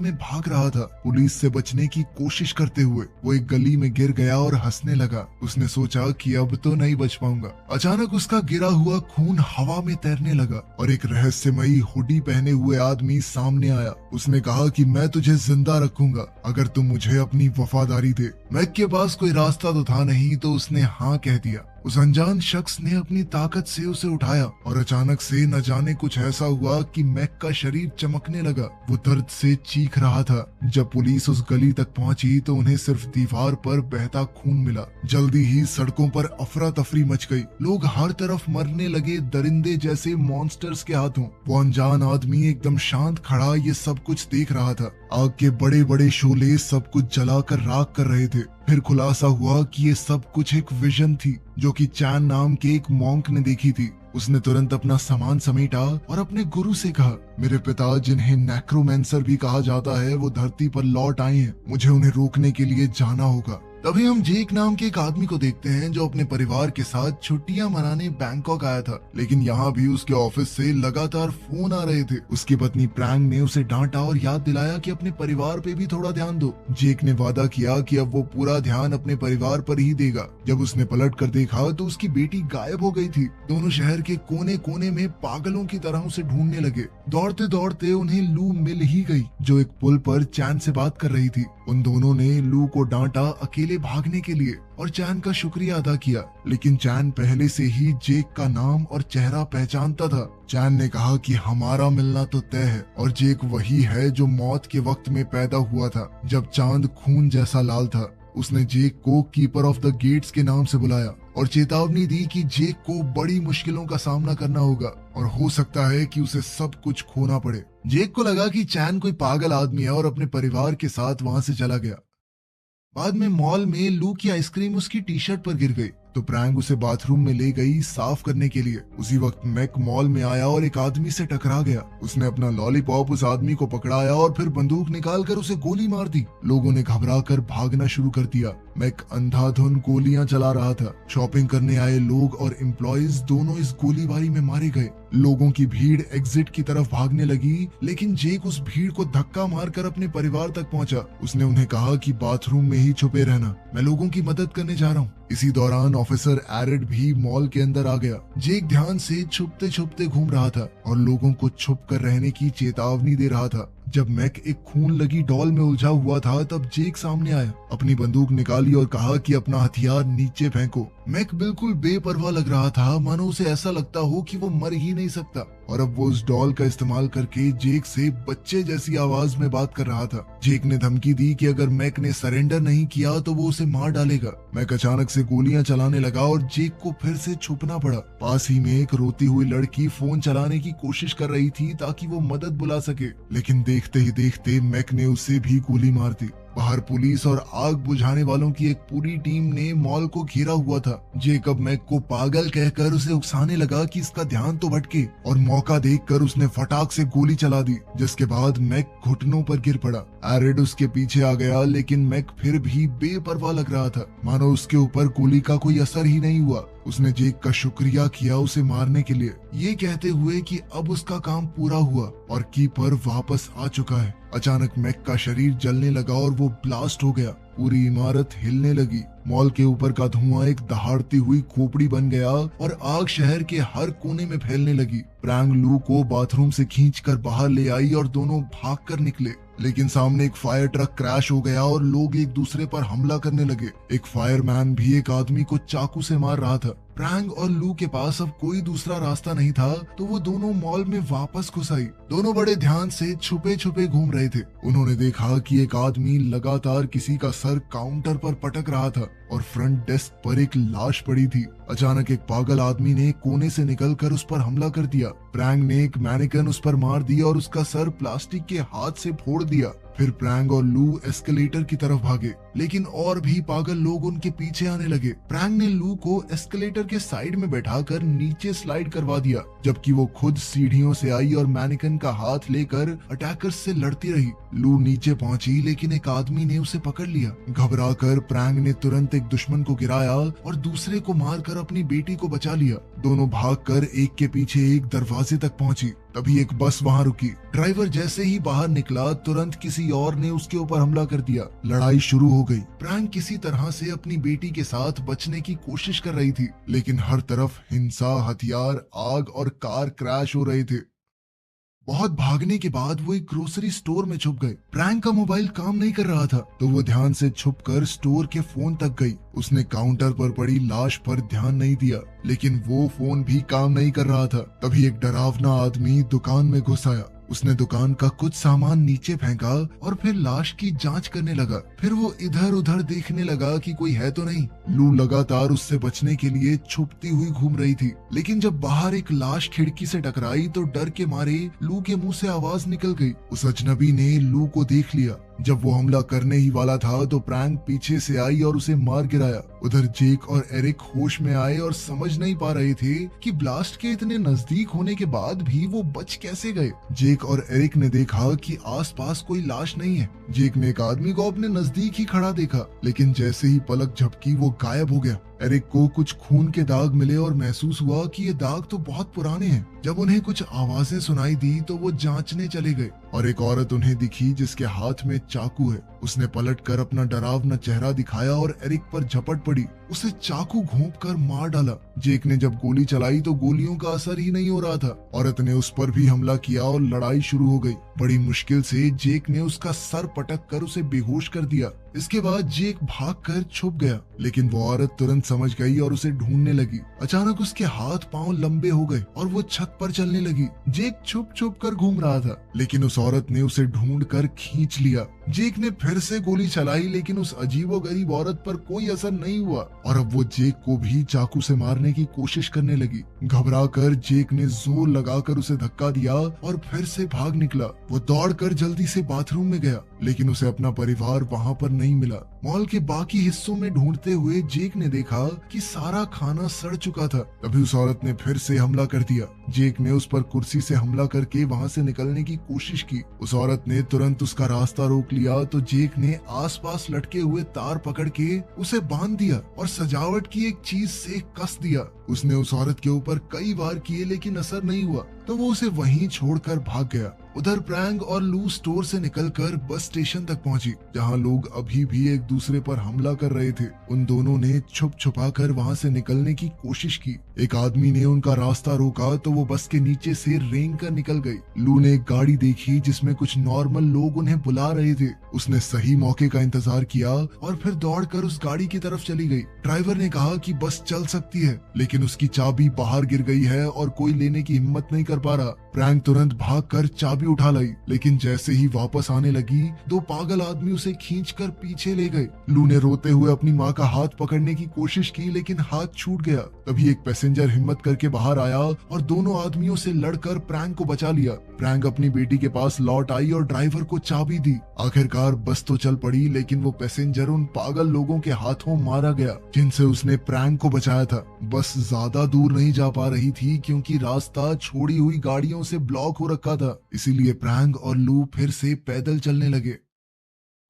में भाग रहा था। पुलिस से बचने की कोशिश करते हुए वो एक गली में गिर गया और हंसने लगा। उसने सोचा कि अब तो नहीं बच पाऊंगा। अचानक उसका गिरा हुआ खून हवा में तैरने लगा और एक रहस्यमयी हुडी पहने हुए आदमी सामने आया। उसने कहा कि मैं तुझे जिंदा रखूंगा अगर तुम मुझे अपनी वफादारी दे। मैक के पास कोई रास्ता तो था नहीं, तो उसने हाँ कह दिया। उस अनजान शख्स ने अपनी ताकत से उसे उठाया और अचानक से न जाने कुछ ऐसा हुआ कि मैक का शरीर चमकने लगा। वो दर्द से चीख रहा था। जब पुलिस उस गली तक पहुंची तो उन्हें सिर्फ दीवार पर बहता खून मिला। जल्दी ही सड़कों पर अफरा तफरी मच गई। लोग हर तरफ मरने लगे, दरिंदे जैसे मॉन्स्टर्स के हाथों। वो अनजान आदमी एकदम शांत खड़ा ये सब कुछ देख रहा था। आग के बड़े बड़े शोले सब कुछ जलाकर राख कर रहे थे। फिर खुलासा हुआ कि ये सब कुछ एक विजन थी जो कि चैन नाम के एक मॉन्क ने देखी थी। उसने तुरंत अपना सामान समेटा और अपने गुरु से कहा, मेरे पिता जिन्हें नेक्रोमेंसर भी कहा जाता है वो धरती पर लौट आए हैं। मुझे उन्हें रोकने के लिए जाना होगा। तभी हम जेक नाम के एक आदमी को देखते हैं जो अपने परिवार के साथ छुट्टियां मनाने बैंकॉक आया था, लेकिन यहाँ भी उसके ऑफिस से लगातार फोन आ रहे थे। उसकी पत्नी प्रैंग ने उसे डांटा और याद दिलाया कि अपने परिवार पे भी थोड़ा ध्यान दो। जेक ने वादा किया कि अब वो पूरा ध्यान अपने परिवार पर ही देगा। जब उसने पलट कर देखा तो उसकी बेटी गायब हो गई थी। दोनों शहर के कोने कोने में पागलों की तरह उसे ढूंढने लगे। दौड़ते दौड़ते उन्हें लू मिल ही गई जो एक पुल पर चैन से बात कर रही थी। उन दोनों ने लू को डांटा अकेले भागने के लिए और चैन का शुक्रिया अदा किया, लेकिन चैन पहले से ही जेक का नाम और चेहरा पहचानता था। चैन ने कहा कि हमारा मिलना तो तय है और जेक वही है जो मौत के वक्त में पैदा हुआ था जब चांद खून जैसा लाल था। उसने जेक को कीपर ऑफ द गेट्स के नाम से बुलाया और चेतावनी दी कि जेक को बड़ी मुश्किलों का सामना करना होगा और हो सकता है कि उसे सब कुछ खोना पड़े। जेक को लगा कि चैन कोई पागल आदमी है और अपने परिवार के साथ वहां से चला गया। बाद में मॉल में लू की आइसक्रीम उसकी टी शर्ट पर गिर गई तो प्रैंग उसे बाथरूम में ले गई साफ करने के लिए। उसी वक्त मैक मॉल में आया और एक आदमी से टकरा गया। उसने अपना लॉलीपॉप उस आदमी को पकड़ाया और फिर बंदूक निकालकर उसे गोली मार दी। लोगों ने घबराकर भागना शुरू कर दिया। मैक अंधाधुन गोलियां चला रहा था। शॉपिंग करने आए लोग और एम्प्लॉयज दोनों इस गोलीबारी में मारे गए। लोगों की भीड़ एग्जिट की तरफ भागने लगी, लेकिन जेक उस भीड़ को धक्का मारकर अपने परिवार तक पहुंचा। उसने उन्हें कहा कि बाथरूम में ही छुपे रहना, मैं लोगों की मदद करने जा रहा हूँ। इसी दौरान ऑफिसर एरिड भी मॉल के अंदर आ गया। जेक ध्यान से छुपते छुपते घूम रहा था और लोगों को छुप कर रहने की चेतावनी दे रहा था। जब मैक एक खून लगी डॉल में उलझा हुआ था तब जेक सामने आया, अपनी बंदूक निकाली और कहा कि अपना हथियार नीचे फेंको। मैक बिल्कुल बेपरवाह लग रहा था, मानो उसे ऐसा लगता हो कि वो मर ही नहीं सकता। और अब वो उस डॉल का इस्तेमाल करके जेक से बच्चे जैसी आवाज में बात कर रहा था। जेक ने धमकी दी कि अगर मैक ने सरेंडर नहीं किया तो वो उसे मार डालेगा। मैक अचानक से गोलियां चलाने लगा और जेक को फिर से छुपना पड़ा। पास ही में एक रोती हुई लड़की फोन चलाने की कोशिश कर रही थी ताकि वो मदद बुला सके, लेकिन देखते ही देखते मैक ने उसे भी गोली मार दी। बाहर पुलिस और आग बुझाने वालों की एक पूरी टीम ने मॉल को घेरा हुआ था। जेकब मैक को पागल कहकर उसे उकसाने लगा कि इसका ध्यान तो भटके और मौका देखकर उसने फटाक से गोली चला दी, जिसके बाद मैक घुटनों पर गिर पड़ा। एरिड उसके पीछे आ गया, लेकिन मैक फिर भी बेपरवाह लग रहा था, मानो उसके ऊपर गोली का कोई असर ही नहीं हुआ। उसने जेक का शुक्रिया किया उसे मारने के लिए, ये कहते हुए कि अब उसका काम पूरा हुआ और कीपर वापस आ चुका है। अचानक मैक का शरीर जलने लगा और वो ब्लास्ट हो गया। पूरी इमारत हिलने लगी। मॉल के ऊपर का धुआं एक दहाड़ती हुई खोपड़ी बन गया और आग शहर के हर कोने में फैलने लगी। प्रैंग लू को बाथरूम से खींचकर बाहर ले आई और दोनों भागकर निकले, लेकिन सामने एक फायर ट्रक क्रैश हो गया और लोग एक दूसरे पर हमला करने लगे। एक फायरमैन भी एक आदमी को चाकू से मार रहा था। प्रैंग और लू के पास अब कोई दूसरा रास्ता नहीं था, तो वो दोनों मॉल में वापस घुस आई। दोनों बड़े ध्यान से छुपे छुपे घूम रहे थे। उन्होंने देखा कि एक आदमी लगातार किसी का सर काउंटर पर पटक रहा था और फ्रंट डेस्क पर एक लाश पड़ी थी। अचानक एक पागल आदमी ने कोने से निकलकर उस पर हमला कर दिया। प्रैंग ने एक मैनिकन उस पर मार दिया और उसका सर प्लास्टिक के हाथ से फोड़ दिया। फिर प्रैंग और लू एस्केलेटर की तरफ भागे, लेकिन और भी पागल लोग उनके पीछे आने लगे। प्रैंग ने लू को एस्केलेटर के साइड में बैठाकर नीचे स्लाइड करवा दिया, जबकि वो खुद सीढ़ियों से आई और मैनिकन का हाथ लेकर अटैकर्स से लड़ती रही। लू नीचे पहुंची, लेकिन एक आदमी ने उसे पकड़ लिया। घबराकर प्रैंग ने तुरंत एक दुश्मन को गिराया और दूसरे को मारकर अपनी बेटी को बचा लिया। दोनों भागकर एक के पीछे एक दरवाजे तक पहुंची। तभी एक बस वहां रुकी। ड्राइवर जैसे ही बाहर निकला तुरंत किसी और ने उसके ऊपर हमला कर दिया। लड़ाई शुरू हो गई। प्रैंक किसी तरह से अपनी बेटी के साथ बचने की कोशिश कर रही थी, लेकिन हर तरफ हिंसा, हथियार, आग और कार क्रैश हो रहे थे। बहुत भागने के बाद वो एक ग्रोसरी स्टोर में छुप गए। प्रैंक का मोबाइल काम नहीं कर रहा था तो वो ध्यान से छुपकर स्टोर के फोन तक गई। उसने काउंटर पर पड़ी लाश पर ध्यान नहीं दिया, लेकिन वो फोन भी काम नहीं कर रहा था। तभी एक डरावना आदमी दुकान में घुस आया। उसने दुकान का कुछ सामान नीचे फेंका और फिर लाश की जांच करने लगा। फिर वो इधर उधर देखने लगा कि कोई है तो नहीं। लू लगातार उससे बचने के लिए छुपती हुई घूम रही थी, लेकिन जब बाहर एक लाश खिड़की से टकराई तो डर के मारे लू के मुंह से आवाज निकल गई। उस अजनबी ने लू को देख लिया। जब वो हमला करने ही वाला था तो प्रैंक पीछे से आई और उसे मार गिराया। उधर जेक और एरिक होश में आए और समझ नहीं पा रहे थे कि ब्लास्ट के इतने नजदीक होने के बाद भी वो बच कैसे गए। जेक और एरिक ने देखा कि आसपास कोई लाश नहीं है। जेक ने एक आदमी को अपने नजदीक ही खड़ा देखा, लेकिन जैसे ही पलक झपकी वो गायब हो गया। एरिक को कुछ खून के दाग मिले और महसूस हुआ कि ये दाग तो बहुत पुराने हैं। जब उन्हें कुछ आवाजें सुनाई दी तो वो जांचने चले गए और एक औरत उन्हें दिखी जिसके हाथ में चाकू है। उसने पलटकर अपना डरावना चेहरा दिखाया और एरिक पर झपट पड़ी। उसे चाकू घोंपकर मार डाला। जेक ने जब गोली चलाई तो गोलियों का असर ही नहीं हो रहा था। औरत ने उस पर भी हमला किया और लड़ाई शुरू हो गई। बड़ी मुश्किल से जेक ने उसका सर पटक कर उसे बेहोश कर दिया। इसके बाद जेक भागकर छुप गया, लेकिन वो औरत तुरंत समझ गई और उसे ढूंढने लगी। अचानक उसके हाथ पांव लंबे हो गए और वो छत पर चलने लगी। जेक छुप छुप कर घूम रहा था, लेकिन उस औरत ने उसे ढूंढ कर खींच लिया। जेक ने फिर से गोली चलाई, लेकिन उस अजीबोगरीब औरत पर कोई असर नहीं हुआ और अब वो जेक को भी चाकू से मारने की कोशिश करने लगी। घबराकर जेक ने जोर लगाकर उसे धक्का दिया और फिर से भाग निकला। वो दौड़कर जल्दी से बाथरूम में गया, लेकिन उसे अपना परिवार वहां पर नहीं मिला। मॉल के बाकी हिस्सों में ढूंढते हुए जेक ने देखा कि सारा खाना सड़ चुका था। तभी उस औरत ने फिर से हमला कर दिया। जेक ने उस पर कुर्सी से हमला करके वहां से निकलने की कोशिश की। उस औरत ने तुरंत उसका रास्ता रोक लिया तो जेक ने आसपास लटके हुए तार पकड़ के उसे बांध दिया और सजावट की एक चीज से कस दिया। उसने उस औरत के ऊपर कई बार किए, लेकिन असर नहीं हुआ तो वो उसे वहीं छोड़कर भाग गया। उधर प्रैंक और लू स्टोर से निकलकर बस स्टेशन तक पहुंची, जहां लोग अभी भी एक दूसरे पर हमला कर रहे थे। उन दोनों ने छुप छुपा कर वहां से निकलने की कोशिश की। एक आदमी ने उनका रास्ता रोका तो वो बस के नीचे से रेंग कर निकल गई। लू ने एक गाड़ी देखी जिसमें कुछ नॉर्मल लोग उन्हें बुला रहे थे। उसने सही मौके का इंतजार किया और फिर दौड़कर उस गाड़ी की तरफ चली गई। ड्राइवर ने कहा कि बस चल सकती है, लेकिन उसकी चाबी बाहर गिर गई है और कोई लेने की हिम्मत नहीं कर पा रहा। प्रैंक तुरंत भागकर चाबी उठा लाई, लेकिन जैसे ही वापस आने लगी दो पागल आदमी उसे खींचकर पीछे ले गए। लू ने रोते हुए अपनी माँ का हाथ पकड़ने की कोशिश की, लेकिन हाथ छूट गया। तभी एक पैसेंजर हिम्मत करके बाहर आया और दोनों आदमियों से लड़कर प्रैंक को बचा लिया। प्रैंक अपनी बेटी के पास लौट आई और ड्राइवर को चाबी दी। आखिरकार बस तो चल पड़ी, लेकिन वो पैसेंजर उन पागल लोगों के हाथों मारा गया जिनसे उसने प्रैंक को बचाया था। बस ज्यादा दूर नहीं जा पा रही थी क्योंकि रास्ता छोड़ी हुई गाड़ियों से ब्लॉक हो रखा था। इसीलिए प्रैंक और लू फिर से पैदल चलने लगे।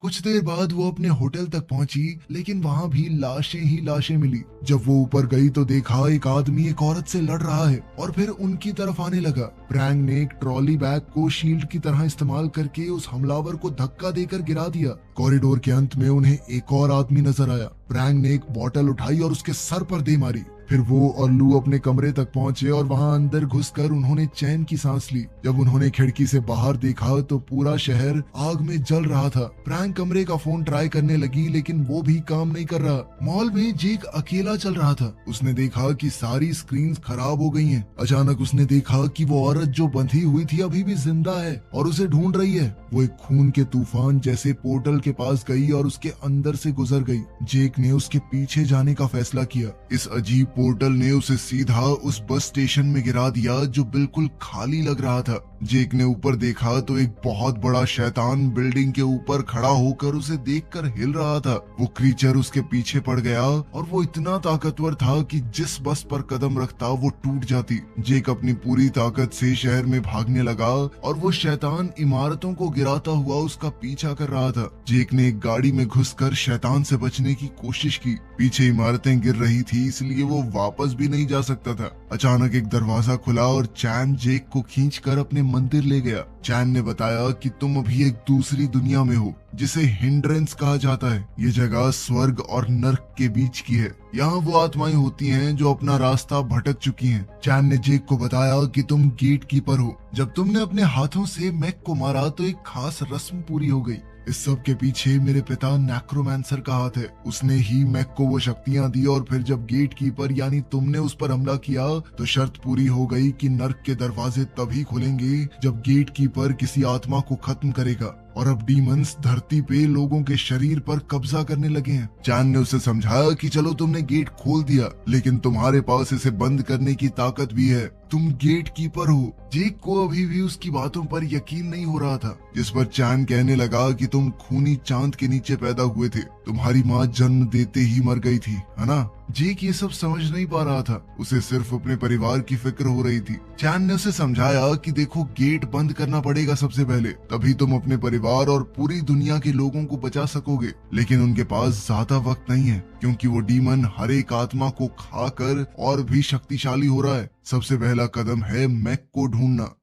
कुछ देर बाद वो अपने होटल तक पहुंची, लेकिन वहां भी लाशें ही लाशें मिली। जब वो ऊपर गई तो देखा एक आदमी एक औरत से लड़ रहा है और फिर उनकी तरफ आने लगा। प्रैंक ने एक ट्रॉली बैग को शील्ड की तरह इस्तेमाल करके उस हमलावर को धक्का देकर गिरा दिया। कॉरिडोर के अंत में उन्हें एक और आदमी नजर आया। प्रैंक ने एक बोतल उठाई और उसके सर पर दे मारी। फिर वो और लू अपने कमरे तक पहुंचे और वहां अंदर घुसकर उन्होंने चैन की सांस ली। जब उन्होंने खिड़की से बाहर देखा तो पूरा शहर आग में जल रहा था। प्रैंक कमरे का फोन ट्राई करने लगी, लेकिन वो भी काम नहीं कर रहा। मॉल में जेक अकेला चल रहा था। उसने देखा कि सारी स्क्रीन्स खराब हो गई हैं। अचानक उसने देखा कि वो औरत जो बंधी हुई थी अभी भी जिंदा है और उसे ढूंढ रही है। वो एक खून के तूफान जैसे पोर्टल के पास गई और उसके अंदर से गुजर गई। जेक ने उसके पीछे जाने का फैसला किया। इस अजीब पोर्टल ने उसे सीधा उस बस स्टेशन में गिरा दिया जो बिल्कुल खाली लग रहा था। जेक ने ऊपर देखा तो एक बहुत बड़ा शैतान बिल्डिंग के ऊपर खड़ा होकर उसे देखकर हिल रहा था। वो क्रीचर उसके पीछे पड़ गया और वो इतना ताकतवर था कि जिस बस पर कदम रखता वो टूट जाती। जेक अपनी पूरी ताकत से शहर में भागने लगा और वो शैतान इमारतों को गिराता हुआ उसका पीछा कर रहा था। जेक ने एक गाड़ी में घुसकर शैतान से बचने की कोशिश की। पीछे इमारतें गिर रही थी, इसलिए वो वो वापस भी नहीं जा सकता था। अचानक एक दरवाजा खुला और चैन जेक को खींचकर अपने मंदिर ले गया। चैन ने बताया कि तुम अभी एक दूसरी दुनिया में हो जिसे हिंड्रेंस कहा जाता है। ये जगह स्वर्ग और नर्क के बीच की है। यहाँ वो आत्माएं होती हैं जो अपना रास्ता भटक चुकी हैं। चैन ने जेक को बताया कि तुम गेट कीपर हो। जब तुमने अपने हाथों से मैक को मारा तो एक खास रस्म पूरी हो गई। इस सब के पीछे मेरे पिता नेक्रोमैंसर का हाथ है। उसने ही मैक को वो शक्तियां दी और फिर जब गेट कीपर यानी तुमने उस पर हमला किया तो शर्त पूरी हो गई कि नर्क के दरवाजे तभी खुलेंगे जब गेट कीपर किसी आत्मा को खत्म करेगा। और अब डीमंस धरती पे लोगों के शरीर पर कब्जा करने लगे हैं। चैन ने उसे समझाया कि चलो तुमने गेट खोल दिया, लेकिन तुम्हारे पास इसे बंद करने की ताकत भी है। तुम गेट कीपर हो। जेक को अभी भी उसकी बातों पर यकीन नहीं हो रहा था, जिस पर चैन कहने लगा कि तुम खूनी चांद के नीचे पैदा हुए थे। तुम्हारी माँ जन्म देते ही मर गई थी, है ना? जेक ये सब समझ नहीं पा रहा था। उसे सिर्फ अपने परिवार की फिक्र हो रही थी। चैन ने उसे समझाया कि देखो, गेट बंद करना पड़ेगा सबसे पहले, तभी तुम अपने परिवार और पूरी दुनिया के लोगों को बचा सकोगे। लेकिन उनके पास ज्यादा वक्त नहीं है, क्योंकि वो डीमन हर एक आत्मा को खाकर और भी शक्तिशाली हो रहा है। सबसे पहला कदम है मैक को ढूंढना।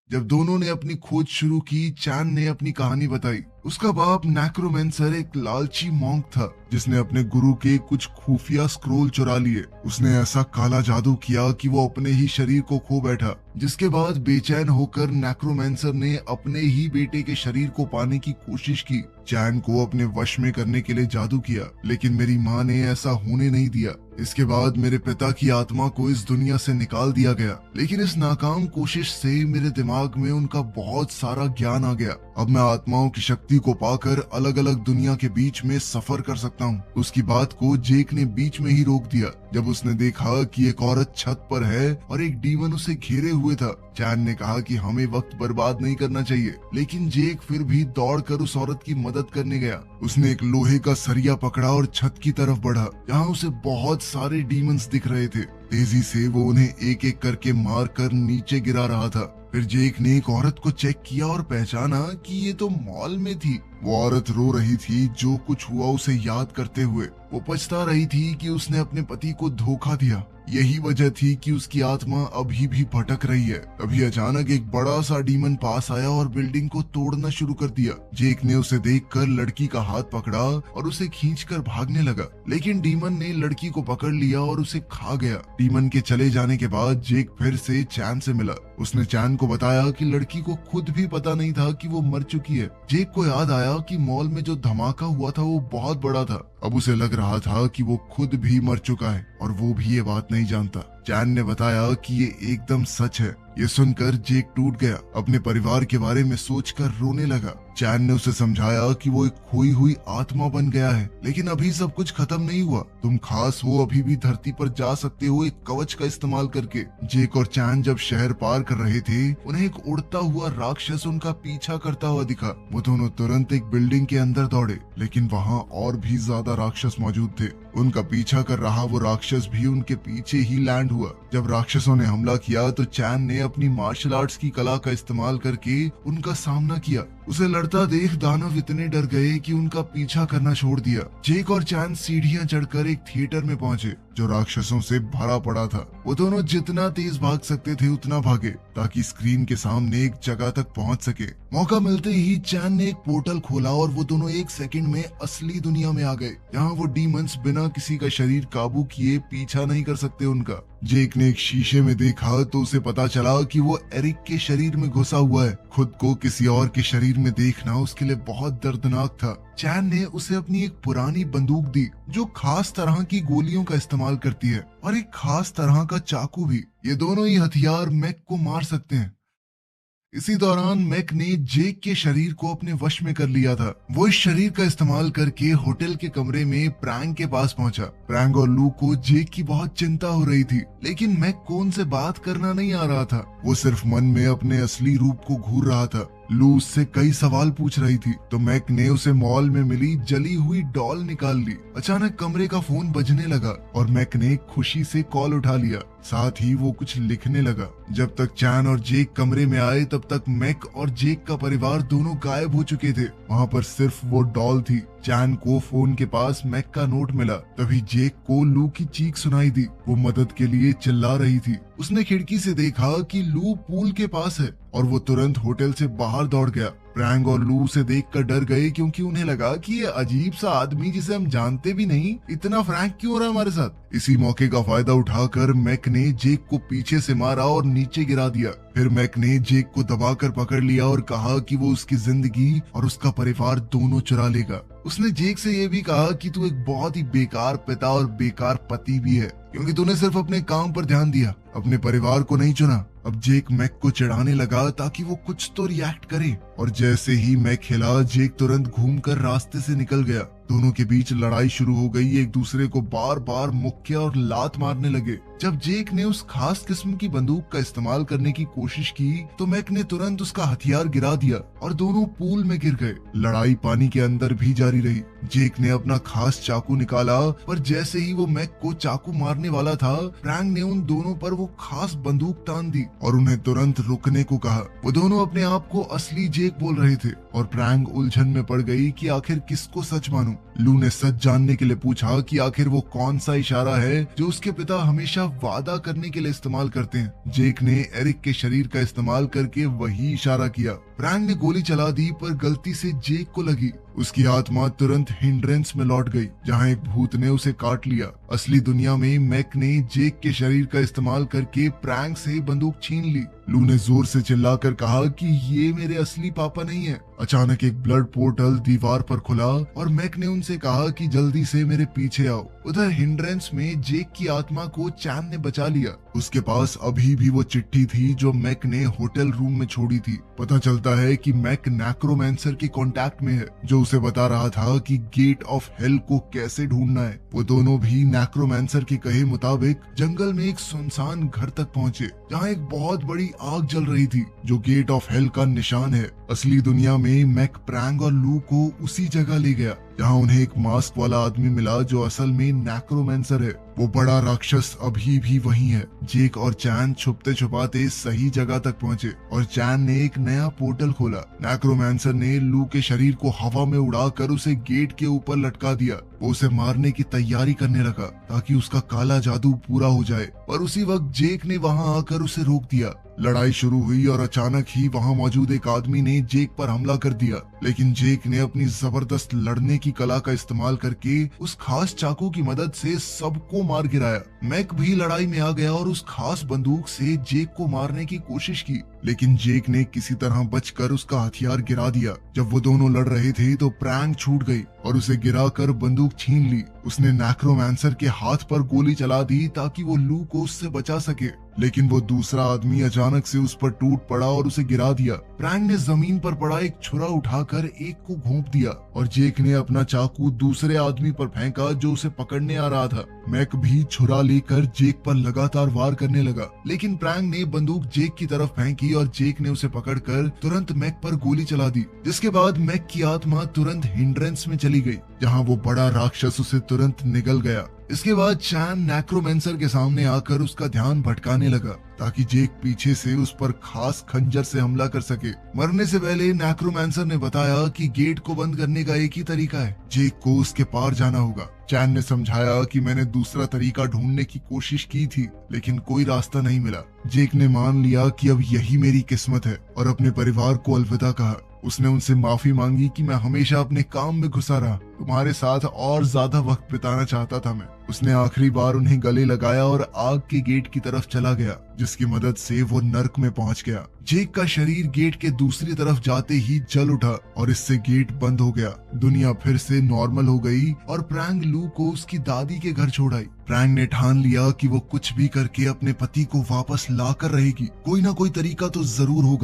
जब दोनों ने अपनी खोज शुरू की, चैन ने अपनी कहानी बताई। उसका बाप नेक्रोमैंसर एक लालची मॉन्क था जिसने अपने गुरु के कुछ खुफिया स्क्रोल चुरा लिए। उसने ऐसा काला जादू किया कि वो अपने ही शरीर को खो बैठा, जिसके बाद बेचैन होकर नेक्रोमैंसर ने अपने ही बेटे के शरीर को पाने की कोशिश की। चैन को अपने वश में करने के लिए जादू किया, लेकिन मेरी माँ ने ऐसा होने नहीं दिया। इसके बाद मेरे पिता की आत्मा को इस दुनिया से निकाल दिया गया, लेकिन इस नाकाम कोशिश से मेरे दिमाग में उनका बहुत सारा ज्ञान आ गया। अब मैं आत्माओं की शक्ति को पाकर अलग अलग दुनिया के बीच में सफर कर सकता हूँ। उसकी बात को जेक ने बीच में ही रोक दिया जब उसने देखा कि एक औरत छत पर है और एक डीमन उसे घेरे हुए था। चैन ने कहा कि हमें वक्त बर्बाद नहीं करना चाहिए, लेकिन जेक फिर भी दौड़कर उस औरत की मदद करने गया। उसने एक लोहे का सरिया पकड़ा और छत की तरफ बढ़ा, जहाँ उसे बहुत सारे डीमंस दिख रहे थे। तेजी से वो उन्हें एक एक करके मारकर नीचे गिरा रहा था। फिर जेक ने एक औरत को चेक किया और पहचाना कि ये तो मॉल में थी। वो औरत रो रही थी, जो कुछ हुआ उसे याद करते हुए। वो पछता रही थी कि उसने अपने पति को धोखा दिया। यही वजह थी कि उसकी आत्मा अभी भी भटक रही है। तभी अचानक एक बड़ा सा डीमन पास आया और बिल्डिंग को तोड़ना शुरू कर दिया। जेक ने उसे देखकर लड़की का हाथ पकड़ा और उसे खींचकर भागने लगा, लेकिन डीमन ने लड़की को पकड़ लिया और उसे खा गया। डीमन के चले जाने के बाद जेक फिर से चैन से मिला। उसने चैन को बताया कि लड़की को खुद भी पता नहीं था कि वो मर चुकी है। जेक को याद आया कि मॉल में जो धमाका हुआ था वो बहुत बड़ा था। अब उसे लग रहा था कि वो खुद भी मर चुका है और वो भी ये बात नहीं जानता। चैन ने बताया कि ये एकदम सच है। ये सुनकर जेक टूट गया। अपने परिवार के बारे में सोचकर रोने लगा। चैन ने उसे समझाया कि वो एक खोई हुई आत्मा बन गया है, लेकिन अभी सब कुछ खत्म नहीं हुआ। तुम खास हो अभी भी धरती पर जा सकते हो एक कवच का इस्तेमाल करके। जेक और चैन जब शहर पार कर रहे थे, उन्हें एक उड़ता हुआ राक्षस उनका पीछा करता हुआ दिखा। वो दोनों तुरंत एक बिल्डिंग के अंदर दौड़े, लेकिन वहाँ और भी ज्यादा राक्षस मौजूद थे। उनका पीछा कर रहा वो राक्षस भी उनके पीछे ही लैंड हुआ। जब राक्षसों ने हमला किया तो चैन ने अपनी मार्शल आर्ट्स की कला का इस्तेमाल करके उनका सामना किया। उसे लड़ता देख दानव इतने डर गए कि उनका पीछा करना छोड़ दिया। जेक और चैन सीढ़ियां चढ़कर एक थिएटर में पहुंचे जो राक्षसों से भरा पड़ा था। वो दोनों जितना तेज भाग सकते थे उतना भागे, ताकि स्क्रीन के सामने एक जगह तक पहुंच सके। मौका मिलते ही चैन ने एक पोर्टल खोला और वो दोनों एक सेकंड में असली दुनिया में आ गए, जहाँ वो डीमंस बिना किसी का शरीर काबू किए पीछा नहीं कर सकते उनका। जेक ने एक शीशे में देखा तो उसे पता चला कि वो एरिक के शरीर में घुसा हुआ है। खुद को किसी और के शरीर में देखना उसके लिए बहुत दर्दनाक था। चैन ने उसे अपनी एक पुरानी बंदूक दी जो खास तरह की गोलियों का इस्तेमाल करती है, और एक खास तरह का चाकू भी। ये दोनों ही हथियार मैक को मार सकते हैं। इसी दौरान मैक ने जेक के शरीर को अपने वश में कर लिया था। वो इस शरीर का इस्तेमाल करके होटल के कमरे में प्रैंक के पास पहुंचा। प्रैंक और लू को जेक की बहुत चिंता हो रही थी, लेकिन मैक को उनसे बात करना नहीं आ रहा था। वो सिर्फ मन में अपने असली रूप को घूर रहा था। लू उससे कई सवाल पूछ रही थी, तो मैक ने उसे मॉल में मिली जली हुई डॉल निकाल ली। अचानक कमरे का फोन बजने लगा और मैक ने खुशी से कॉल उठा लिया। साथ ही वो कुछ लिखने लगा। जब तक चैन और जेक कमरे में आए तब तक मैक और जेक का परिवार दोनों गायब हो चुके थे। वहाँ पर सिर्फ वो डॉल थी। चैन को फोन के पास मैक का नोट मिला। तभी जेक को लू की चीख सुनाई दी। वो मदद के लिए चिल्ला रही थी। उसने खिड़की से देखा कि लू पूल के पास है और वो तुरंत होटल से बाहर दौड़ गया। फ्रैंक और लू उसे देखकर डर गए क्योंकि उन्हें लगा कि ये अजीब सा आदमी जिसे हम जानते भी नहीं इतना फ्रैंक क्यों हो रहा है हमारे साथ। इसी मौके का फायदा उठाकर मैक ने जेक को पीछे से मारा और नीचे गिरा दिया। फिर मैक ने जेक को दबाकर पकड़ लिया और कहा कि वो उसकी जिंदगी और उसका परिवार दोनों चुरा लेगा। उसने जेक से ये भी कहा कि तू एक बहुत ही बेकार पिता और बेकार पति भी है क्योंकि तूने सिर्फ अपने काम पर ध्यान दिया, अपने परिवार को नहीं चुना। अब जेक मैक को चिढ़ाने लगा ताकि वो कुछ तो रिएक्ट करे और जैसे ही मैक हिला जेक तुरंत घूमकर रास्ते से निकल गया। दोनों के बीच लड़ाई शुरू हो गई। एक दूसरे को बार बार मुक्के और लात मारने लगे। जब जेक ने उस खास किस्म की बंदूक का इस्तेमाल करने की कोशिश की तो मैक ने तुरंत उसका हथियार गिरा दिया और दोनों पूल में गिर गए। लड़ाई पानी के अंदर भी जारी रही। जेक ने अपना खास चाकू निकाला पर जैसे ही वो मैक को चाकू मारने वाला था फ्रैंक ने उन दोनों पर वो खास बंदूक तान दी और उन्हें तुरंत रुकने को कहा। वो दोनों अपने आप को असली जेक बोल रहे थे और फ्रैंक उलझन में पड़ गई कि आखिर किसको सच मानूं। लू ने सच जानने के लिए पूछा कि आखिर वो कौन सा इशारा है जो उसके पिता हमेशा वादा करने के लिए इस्तेमाल करते हैं। जेक ने एरिक के शरीर का इस्तेमाल करके वही इशारा किया। फ्रैंक ने गोली चला दी पर गलती से जेक को लगी। उसकी आत्मा तुरंत हिंड्रेंस में लौट गई जहां एक भूत ने उसे काट लिया। असली दुनिया में मैक ने जेक के शरीर का इस्तेमाल करके फ्रैंक से बंदूक छीन ली। लू ने जोर से चिल्लाकर कहा कि ये मेरे असली पापा नहीं है। अचानक एक ब्लड पोर्टल दीवार पर खुला और मैक ने उनसे कहा कि जल्दी से मेरे पीछे आओ। उधर हिंड्रेंस में जेक की आत्मा को चैन ने बचा लिया। उसके पास अभी भी वो चिट्ठी थी जो मैक ने होटल रूम में छोड़ी थी। पता चलता है कि मैक नेक्रोमैंसर के कांटेक्ट में है जो उसे बता रहा था कि गेट ऑफ हेल को कैसे ढूंढना है। वो दोनों भी नेक्रोमैंसर के कहे मुताबिक जंगल में एक सुनसान घर तक पहुंचे जहां एक बहुत बड़ी आग जल रही थी जो गेट ऑफ हेल का निशान है। असली दुनिया में मैक फ्रैंक और लू को उसी जगह ले गया जहां उन्हें एक मास्क वाला आदमी मिला जो असल में नेक्रोमैंसर है। वो बड़ा राक्षस अभी भी वहीं है। जेक और चैन छुपते छुपाते सही जगह तक पहुंचे और चैन ने एक नया पोर्टल खोला। नेक्रोमैंसर ने लू के शरीर को हवा में उड़ाकर उसे गेट के ऊपर लटका दिया। वो उसे मारने की तैयारी करने लगा ताकि उसका काला जादू पूरा हो जाए पर उसी वक्त जेक ने वहां आकर उसे रोक दिया। लड़ाई शुरू हुई और अचानक ही वहां मौजूद एक आदमी ने जेक पर हमला कर दिया लेकिन जेक ने अपनी जबरदस्त लड़ने की कला का इस्तेमाल करके उस खास चाकू की मदद से सबको मार गिराया। मैक भी लड़ाई में आ गया और उस खास बंदूक से जेक को मारने की कोशिश की लेकिन जेक ने किसी तरह बचकर उसका हथियार गिरा दिया। जब वो दोनों लड़ रहे थे तो फ्रैंक छूट गई और उसे गिराकर बंदूक छीन ली। उसने नेक्रोमैंसर के हाथ पर गोली चला दी ताकि वो लू को उससे बचा सके लेकिन वो दूसरा आदमी अचानक से उस पर टूट पड़ा और उसे गिरा दिया। फ्रैंक ने जमीन पर पड़ा एक छुरा उठाकर एक को घोंप दिया और जेक ने अपना चाकू दूसरे आदमी पर फेंका जो उसे पकड़ने आ रहा था। मैक भी छुरा लेकर जेक पर लगातार वार करने लगा लेकिन फ्रैंक ने बंदूक जेक की तरफ फेंकी और जेक ने उसे पकड़कर तुरंत मैक पर गोली चला दी जिसके बाद मैक की आत्मा तुरंत हिंड्रेंस में चली गई जहां वो बड़ा राक्षस उसे तुरंत निगल गया। इसके बाद चैन नेक्रोमैंसर के सामने आकर उसका ध्यान भटकाने लगा ताकि जेक पीछे से उस पर खास खंजर से हमला कर सके। मरने से पहले नेक्रोमैंसर ने बताया कि गेट को बंद करने का एक ही तरीका है, जेक को उसके पार जाना होगा। चैन ने समझाया कि मैंने दूसरा तरीका ढूंढने की कोशिश की थी लेकिन कोई रास्ता नहीं मिला। जेक ने मान लिया कि अब यही मेरी किस्मत है और अपने परिवार को अलविदा कहा। उसने उनसे माफी मांगी कि मैं हमेशा अपने काम में घुसा रहा, तुम्हारे साथ और ज्यादा वक्त बिताना चाहता था मैं। उसने आखिरी बार उन्हें गले लगाया और आग के गेट की तरफ चला गया जिसकी मदद से वो नर्क में पहुंच गया। जेक का शरीर गेट के दूसरी तरफ जाते ही जल उठा और इससे गेट बंद हो गया। दुनिया फिर से नॉर्मल हो गई और फ्रैंक लू को उसकी दादी के घर छोड़ आई। फ्रैंक ने ठान लिया कि वो कुछ भी करके अपने पति को वापस ला कर रहेगी, कोई ना कोई तरीका तो जरूर होगा।